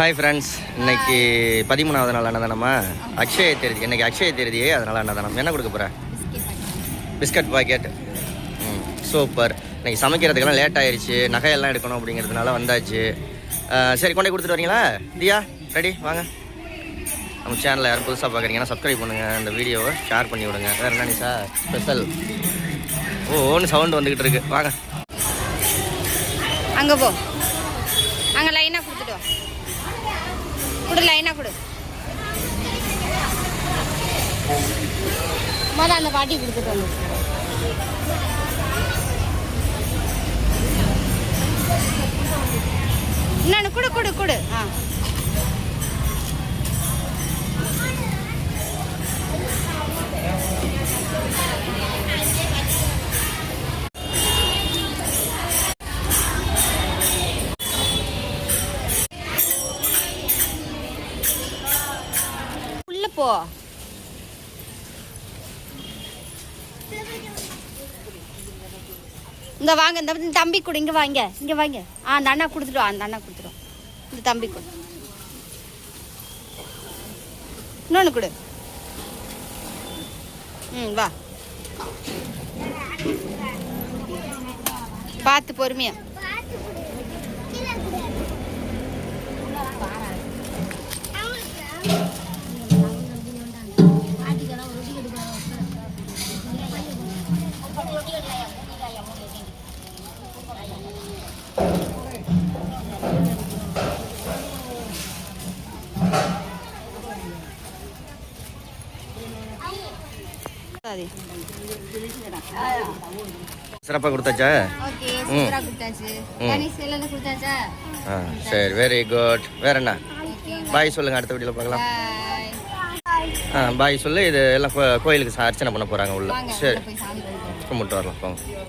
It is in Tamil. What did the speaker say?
ஹாய் ஃப்ரெண்ட்ஸ், இன்னைக்கு 13வது நாள் அன்னதானமா? அக்ஷய திருதி. இன்னைக்கு அக்ஷய திருதியே, அதனால் அன்னதானம். என்ன கொடுக்க போகிறேன்? Biscuit packet. சூப்பர். இன்னைக்கு சமைக்கிறதுக்கெல்லாம் லேட் ஆயிடுச்சு, நகையெல்லாம் எடுக்கணும் அப்படிங்கிறதுனால வந்தாச்சு. சரி, கொண்டே கொடுத்துட்டு வரீங்களா? தியா ரெடி, வாங்க. நம்ம சேனலில் யாரும் புதுசாக பார்க்குறீங்கன்னா சப்ஸ்கிரைப் பண்ணுங்கள், இந்த வீடியோவை ஷேர் பண்ணி விடுங்க. வேறு என்ன சார் ஸ்பெஷல்? ஓன்னு சவுண்டு வந்துக்கிட்டு இருக்கு. வாங்க அங்கே போ, அங்கே லைனாக கொடுத்துட்டு வா. கொடு, லைனாக கொடு. மொதல் அந்த பாட்டி கொடுத்துட்டு வந்து. இன்னொன்று கொடு கொடு கொடு. ஆ, உள்ள போ. இந்த வாங்க, இந்த தம்பி கொடு. இங்கே வாங்க, இங்கே வாங்க. அந்த அண்ணா கொடுத்துட்டு வா, அந்த அண்ணா கொடுத்துடும். இந்த தம்பி கொடு. இன்னொன்று கொடு. வா, பார்த்து பொறுமையா. சிறப்பாக கொடுத்தாச்சா? சரி, வெரி குட். வேற என்ன? பாய் சொல்லுங்க, அடுத்த வீடியோவில் பார்க்கலாம். பாய் சொல்லு. இது எல்லாம் கோயிலுக்கு அர்ச்சனை பண்ண போகிறாங்க உள்ள. சரி, கும்பிட்டு வரலாம்.